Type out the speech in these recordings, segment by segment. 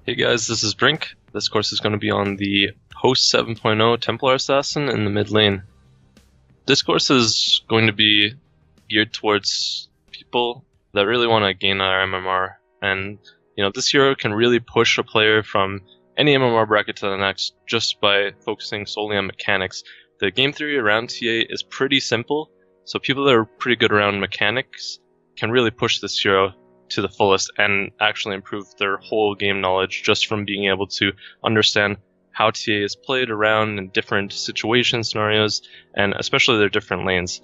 Hey guys, this is Brink. This course is going to be on the post 7.0 Templar Assassin in the mid lane. This course is going to be geared towards people that really want to gain our MMR, and this hero can really push a player from any MMR bracket to the next just by focusing solely on mechanics. The game theory around TA is pretty simple, so people that are pretty good around mechanics can really push this hero to the fullest and actually improve their whole game knowledge just from being able to understand how TA is played around in different situations, scenarios, and especially their different lanes.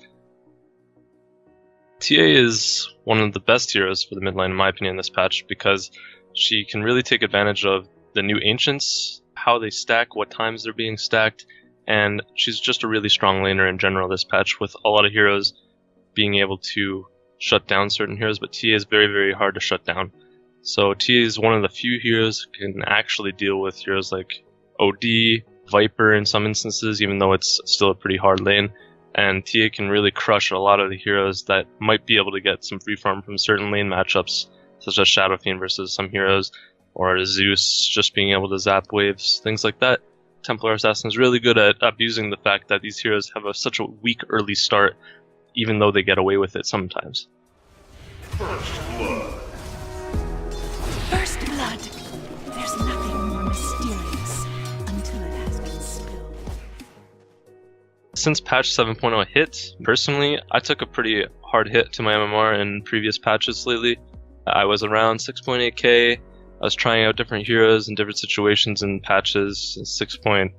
TA is one of the best heroes for the mid lane in my opinion this patch because she can really take advantage of the new ancients, how they stack, what times they're being stacked, and she's just a really strong laner in general this patch with a lot of heroes being able to shut down certain heroes, but TA is very, very hard to shut down. So TA is one of the few heroes who can actually deal with heroes like OD, Viper in some instances, even though it's still a pretty hard lane. And TA can really crush a lot of the heroes that might be able to get some free farm from certain lane matchups, such as Shadow Fiend versus some heroes, or Zeus just being able to zap waves, things like that. Templar Assassin is really good at abusing the fact that these heroes have such a weak early start, even though they get away with it sometimes. First blood. First blood. There's nothing more mysterious until it has been spilled. Since patch 7.0 hit, personally, I took a pretty hard hit to my MMR in previous patches lately. I was around 6.8k. I was trying out different heroes in different situations in patches 6.88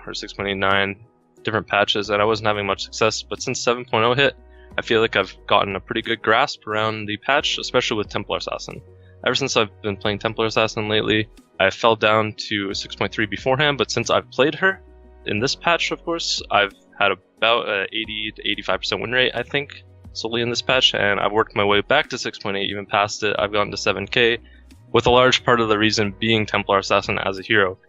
or 6.89. different patches, and I wasn't having much success. But since 7.0 hit, I feel like I've gotten a pretty good grasp around the patch, especially with Templar Assassin. Ever since I've been playing Templar Assassin lately, I fell down to 6.3 beforehand, but since I've played her in this patch, of course, I've had about a 80 to 85% win rate, I think, solely in this patch, and I've worked my way back to 6.8, even past it. I've gotten to 7k, with a large part of the reason being Templar Assassin as a hero.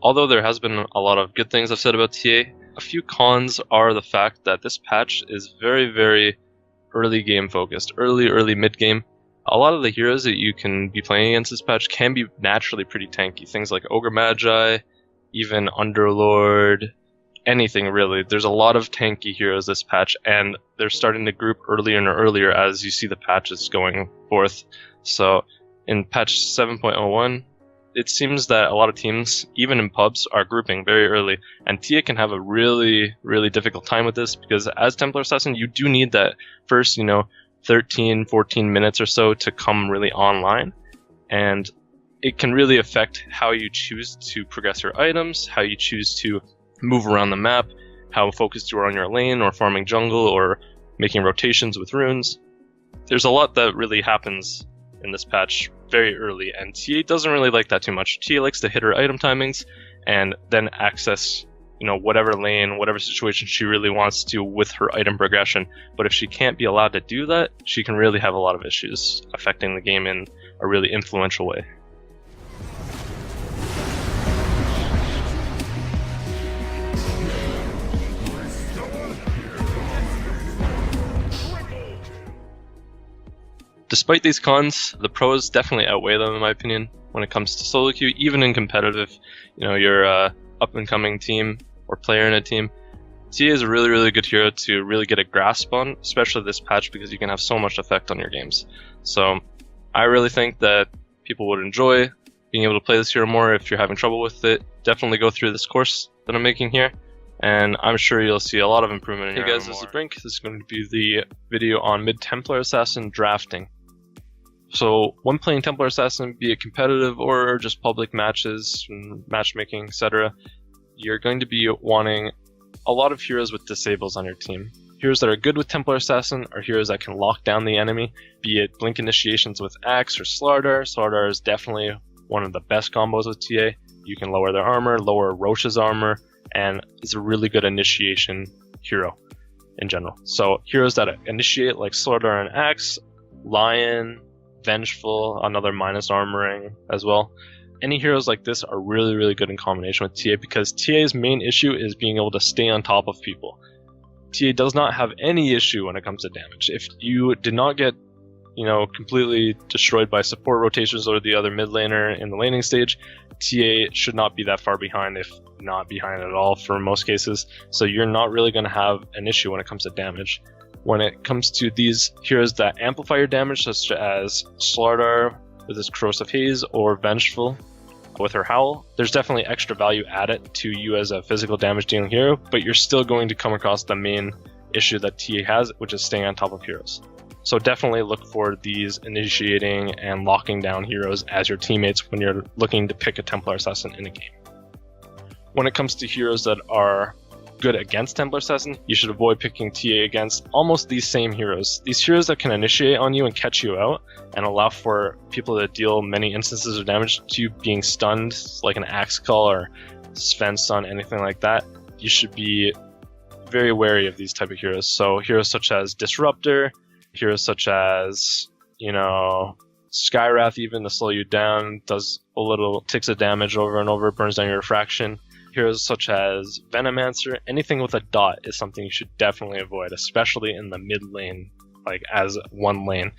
Although there has been a lot of good things I've said about TA, a few cons are the fact that this patch is very, very early game focused, early mid game. A lot of the heroes that you can be playing against this patch can be naturally pretty tanky. Things like Ogre Magi, even Underlord, anything really. There's a lot of tanky heroes this patch, and they're starting to group earlier and earlier as you see the patches going forth. So in patch 7.01, it seems that a lot of teams, even in pubs, are grouping very early, and TA can have a really, really difficult time with this because as Templar Assassin, you do need that first, 13, 14 minutes or so to come really online, and it can really affect how you choose to progress your items, how you choose to move around the map, how focused you are on your lane or farming jungle or making rotations with runes. There's a lot that really happens in this patch very early, and TA doesn't really like that too much. TA likes to hit her item timings and then access whatever lane, whatever situation she really wants to with her item progression. But if she can't be allowed to do that, she can really have a lot of issues affecting the game in a really influential way. Despite these cons, the pros definitely outweigh them in my opinion when it comes to solo queue, even in competitive. You're a up and coming team or player in a team. TA is a really, really good hero to really get a grasp on, especially this patch, because you can have so much effect on your games. So I really think that people would enjoy being able to play this hero more. If you're having trouble with it, definitely go through this course that I'm making here, and I'm sure you'll see a lot of improvement in your guys, this is Brink. This is going to be the video on mid Templar Assassin drafting. So when playing Templar Assassin, be it competitive or just public matches, matchmaking, etc., you're going to be wanting a lot of heroes with disables on your team. Heroes that are good with Templar Assassin are heroes that can lock down the enemy, be it Blink Initiations with Axe or Slardar. Slardar is definitely one of the best combos with TA. You can lower their armor, lower Roche's armor, and it's a really good initiation hero in general. So heroes that initiate like Slardar and Axe, Lion, Vengeful, another minus armoring as well. Any heroes like this are really, really good in combination with TA because TA's main issue is being able to stay on top of people. TA does not have any issue when it comes to damage. If you did not get, completely destroyed by support rotations or the other mid laner in the laning stage, TA should not be that far behind, if not behind at all for most cases. So you're not really going to have an issue when it comes to damage. When it comes to these heroes that amplify your damage, such as Slardar with his Corrosive Haze or Vengeful with her Howl, there's definitely extra value added to you as a physical damage dealing hero, but you're still going to come across the main issue that TA has, which is staying on top of heroes. So definitely look for these initiating and locking down heroes as your teammates when you're looking to pick a Templar Assassin in a game. When it comes to heroes that are good against Templar Assassin, you should avoid picking TA against almost these same heroes. These heroes that can initiate on you and catch you out and allow for people to deal many instances of damage to you being stunned, like an Axe Call or Sven Stun, anything like that. You should be very wary of these type of heroes. So heroes such as Disruptor, heroes such as, Skywrath even to slow you down, does a little ticks of damage over and over, burns down your refraction. Heroes such as Venomancer, anything with a dot is something you should definitely avoid, especially in the mid lane, like as one lane.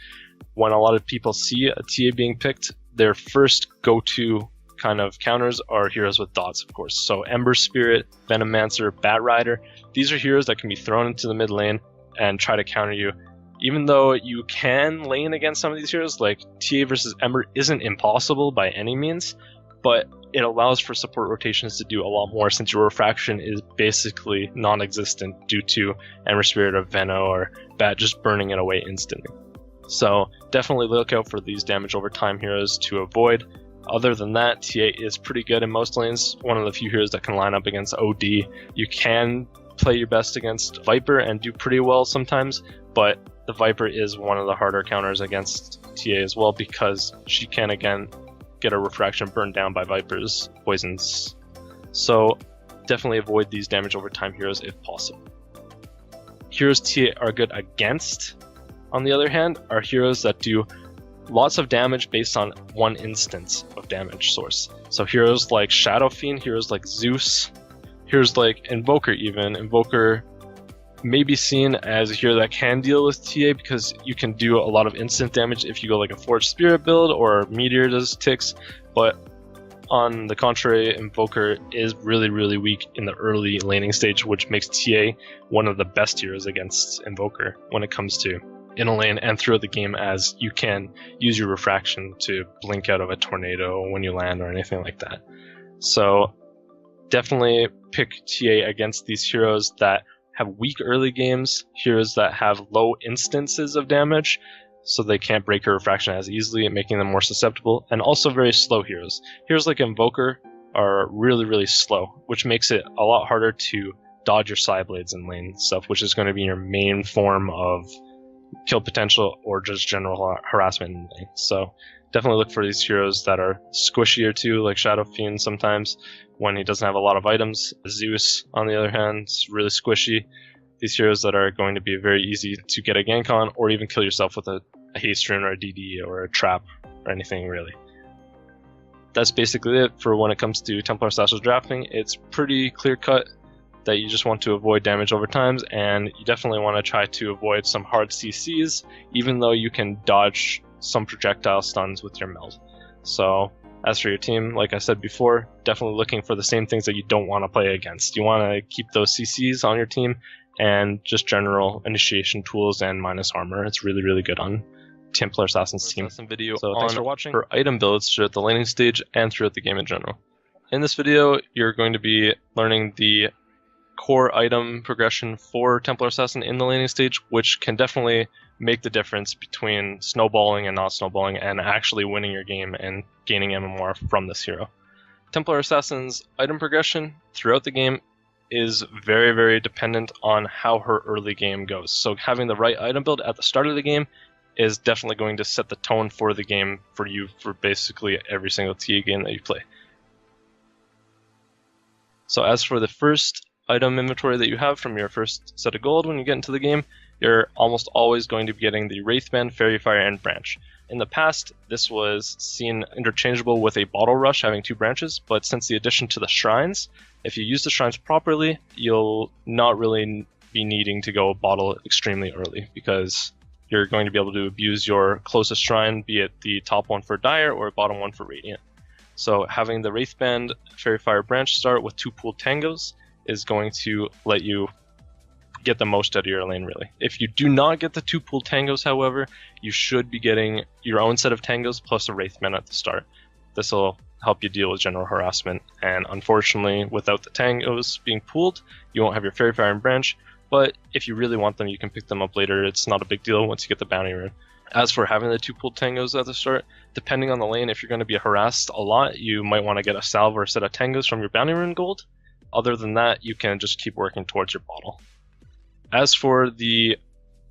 When a lot of people see a TA being picked, their first go-to kind of counters are heroes with dots, of course. So Ember Spirit, Venomancer, Bat Rider, these are heroes that can be thrown into the mid lane and try to counter you. Even though you can lane against some of these heroes, like TA versus Ember isn't impossible by any means, but it allows for support rotations to do a lot more since your refraction is basically non-existent due to Ember Spirit or Veno or Bat just burning it away instantly. So definitely look out for these damage over time heroes to avoid. Other than that, TA is pretty good in most lanes, one of the few heroes that can line up against OD. You can play your best against Viper and do pretty well sometimes, but the Viper is one of the harder counters against TA as well because she can again get a refraction burned down by Viper's poisons. So definitely avoid these damage over time heroes if possible. Heroes TA are good against, on the other hand, are heroes that do lots of damage based on one instance of damage source. So heroes like Shadow Fiend, heroes like Zeus, heroes like Invoker even. Invoker may be seen as a hero that can deal with TA because you can do a lot of instant damage if you go like a Forged Spirit build or Meteor does ticks, but on the contrary, Invoker is really, really weak in the early laning stage, which makes TA one of the best heroes against Invoker when it comes to in a lane and throughout the game, as you can use your refraction to blink out of a tornado when you land or anything like that. So definitely pick TA against these heroes that have weak early games, heroes that have low instances of damage, so they can't break her refraction as easily, making them more susceptible, and also very slow heroes. Heroes like Invoker are really, really slow, which makes it a lot harder to dodge your side blades in lane stuff, which is going to be your main form of kill potential or just general harassment in lane. So definitely look for these heroes that are squishier too, like Shadow Fiend sometimes when he doesn't have a lot of items. Zeus, on the other hand, is really squishy. These heroes that are going to be very easy to get a gank on or even kill yourself with a haste rune or a DD or a trap or anything really. That's basically it for when it comes to Templar Assassin drafting. It's pretty clear cut that you just want to avoid damage over times, and you definitely want to try to avoid some hard CCs, even though you can dodge some projectile stuns with your meld. So as for your team, like I said before, definitely looking for the same things that you don't want to play against. You want to keep those CCs on your team and just general initiation tools and minus armor. It's really, really good on Templar Assassin's team. Video so thanks for watching. For item builds throughout the laning stage and throughout the game in general. In this video, you're going to be learning the core item progression for Templar Assassin in the laning stage, which can definitely make the difference between snowballing and not snowballing and actually winning your game and gaining MMR from this hero. Templar Assassin's item progression throughout the game is very, very dependent on how her early game goes. So having the right item build at the start of the game is definitely going to set the tone for the game for you for basically every single TA game that you play. So as for the first item inventory that you have from your first set of gold when you get into the game, you're almost always going to be getting the Wraithband, Fairy Fire, and Branch. In the past, this was seen interchangeable with a bottle rush having 2 branches, but since the addition to the shrines, if you use the shrines properly, you'll not really be needing to go bottle extremely early, because you're going to be able to abuse your closest shrine, be it the top one for Dire or bottom one for Radiant. So having the Wraithband Fairy Fire branch start with 2 pooled tangos is going to let you get the most out of your lane, really. If you do not get the 2 pooled tangos, however, you should be getting your own set of tangos plus a Wraithman at the start. This will help you deal with general harassment, and unfortunately, without the tangos being pooled, you won't have your Fairy Fire and branch, but if you really want them, you can pick them up later. It's not a big deal once you get the bounty rune. As for having the 2 pooled tangos at the start, depending on the lane, if you're going to be harassed a lot, you might want to get a salve or a set of tangos from your bounty rune gold. Other than that, you can just keep working towards your bottle. As for the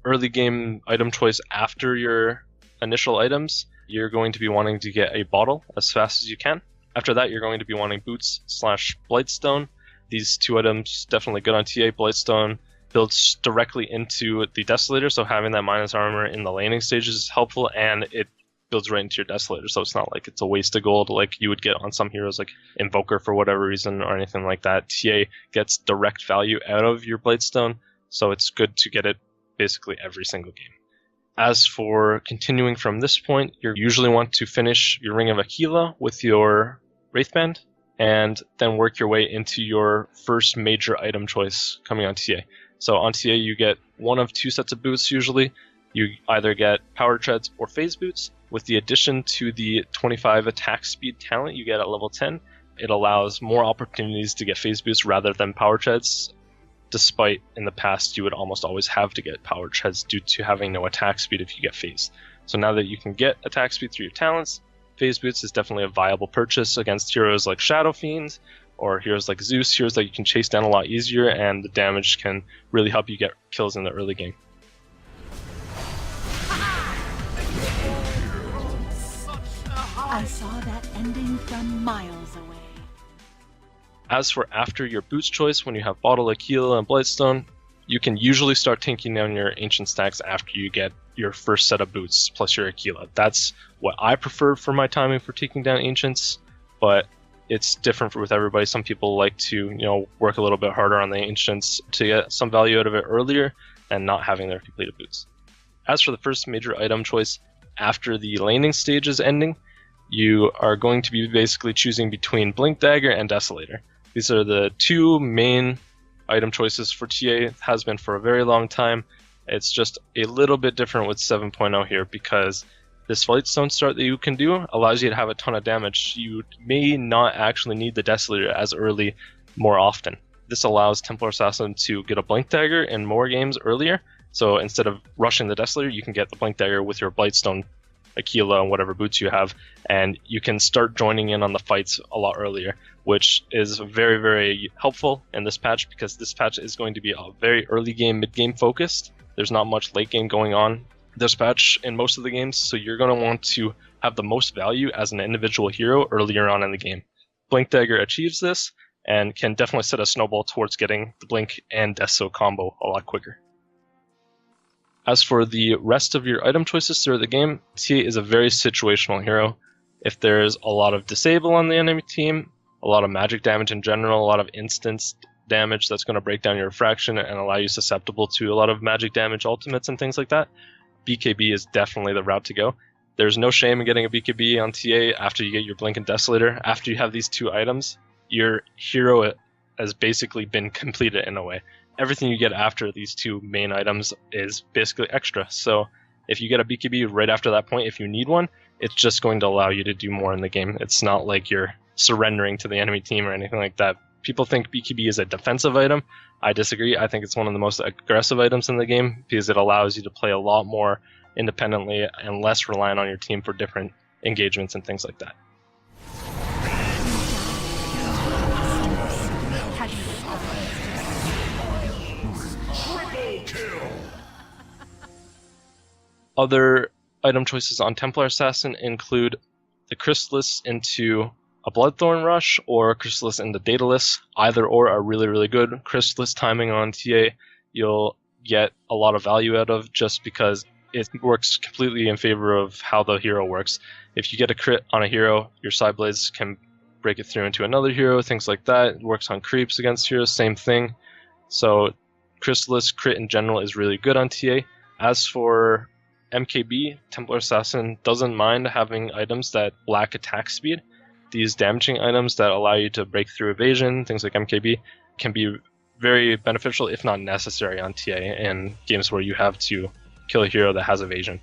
early game item choice after your initial items, you're going to be wanting to get a bottle as fast as you can. After that, you're going to be wanting boots / Blightstone. These 2 items definitely good on TA. Blightstone builds directly into the Desolator, so having that minus armor in the laning stages is helpful, and it builds right into your Desolator, so it's not like it's a waste of gold like you would get on some heroes like Invoker for whatever reason or anything like that. TA gets direct value out of your Blightstone, so it's good to get it basically every single game. As for continuing from this point, you usually want to finish your Ring of Aquila with your Wraithband, and then work your way into your first major item choice coming on TA. So on TA, you get one of 2 sets of boots usually. You either get Power Treads or Phase Boots. With the addition to the 25 attack speed talent you get at level 10, it allows more opportunities to get Phase Boots rather than Power Treads, despite in the past you would almost always have to get Power Treads due to having no attack speed if you get Phase. So now that you can get attack speed through your talents, Phase Boots is definitely a viable purchase against heroes like Shadow Fiend, or heroes like Zeus, heroes that you can chase down a lot easier, and the damage can really help you get kills in the early game. I saw that ending from miles away. As for after your boots choice, when you have Bottle Aquila and Blightstone, you can usually start taking down your ancient stacks after you get your first set of boots plus your Aquila. That's what I prefer for my timing for taking down ancients, but it's different with everybody. Some people like to, work a little bit harder on the ancients to get some value out of it earlier and not having their completed boots. As for the first major item choice after the laning stage is ending, you are going to be basically choosing between Blink Dagger and Desolator. These are the 2 main item choices for TA. It has been for a very long time. It's just a little bit different with 7.0 here, because this Blightstone start that you can do allows you to have a ton of damage. You may not actually need the Desolator as early more often. This allows Templar Assasin to get a Blink Dagger in more games earlier. So instead of rushing the Desolator, you can get the Blink Dagger with your Blightstone, Aquila, and whatever boots you have, and you can start joining in on the fights a lot earlier, which is very, very helpful in this patch, because this patch is going to be a very early game, mid game focused. There's not much late game going on this patch in most of the games, so you're going to want to have the most value as an individual hero earlier on in the game. Blink Dagger achieves this and can definitely set a snowball towards getting the Blink and Deso combo a lot quicker. As for the rest of your item choices throughout the game, TA is a very situational hero. If there's a lot of disable on the enemy team, a lot of magic damage in general, a lot of instance damage that's going to break down your refraction and allow you susceptible to a lot of magic damage ultimates and things like that, BKB is definitely the route to go. There's no shame in getting a BKB on TA after you get your Blink and Desolator. After you have these 2 items, your hero has basically been completed in a way. Everything you get after these 2 main items is basically extra. So if you get a BKB right after that point, if you need one, it's just going to allow you to do more in the game. It's not like you're surrendering to the enemy team or anything like that. People think BKB is a defensive item. I disagree. I think it's one of the most aggressive items in the game, because it allows you to play a lot more independently and less reliant on your team for different engagements and things like that. Other item choices on Templar Assassin include the Chrysalis into a Bloodthorn Rush or Chrysalis into Daedalus. Either or are really, really good. Chrysalis timing on TA you'll get a lot of value out of, just because it works completely in favor of how the hero works. If you get a crit on a hero, your side blades can break it through into another hero, things like that. It works on creeps against heroes, same thing. So Chrysalis crit in general is really good on TA. As for MKB, Templar Assassin doesn't mind having items that lack attack speed. These damaging items that allow you to break through evasion, things like MKB, can be very beneficial, if not necessary, on TA in games where you have to kill a hero that has evasion.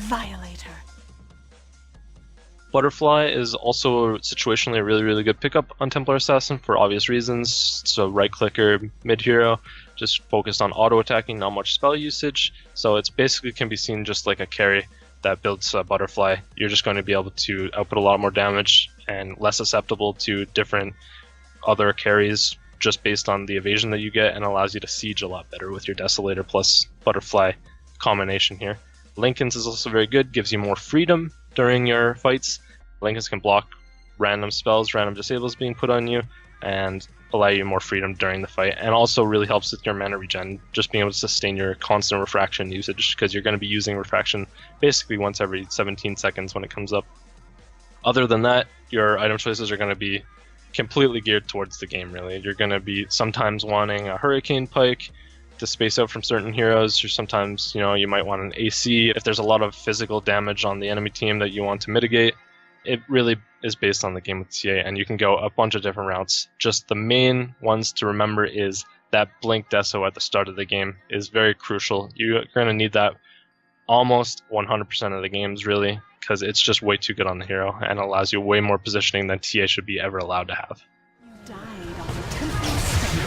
Violator. Butterfly is also situationally a really good pickup on Templar Assassin for obvious reasons. So right clicker, mid hero, just focused on auto attacking, not much spell usage. So it's basically can be seen just like a carry that builds Butterfly. You're just going to be able to output a lot more damage and less susceptible to different other carries just based on the evasion that you get, and allows you to siege a lot better with your Desolator plus Butterfly combination here. Linken's is also very good, gives you more freedom during your fights. Linken's can block random spells, random disables being put on you, and allow you more freedom during the fight, and also really helps with your mana regen, just being able to sustain your constant refraction usage, because you're going to be using refraction basically once every 17 seconds when it comes up. Other than that, your item choices are going to be completely geared towards the game, really. You're going to be sometimes wanting a Hurricane Pike to space out from certain heroes, or sometimes, you might want an AC if there's a lot of physical damage on the enemy team that you want to mitigate. It really is based on the game with TA, and you can go a bunch of different routes. Just the main ones to remember is that Blink Deso at the start of the game is very crucial. You're going to need that almost 100% of the games, really, because it's just way too good on the hero and allows you way more positioning than TA should be ever allowed to have. Died on the Templar Assasin.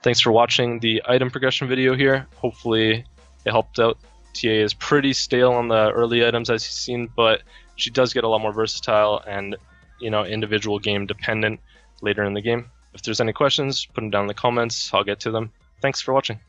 Thanks for watching the item progression video here. Hopefully it helped out. TA is pretty stale on the early items, as you've seen, but she does get a lot more versatile and, individual game dependent later in the game. If there's any questions, put them down in the comments. I'll get to them. Thanks for watching.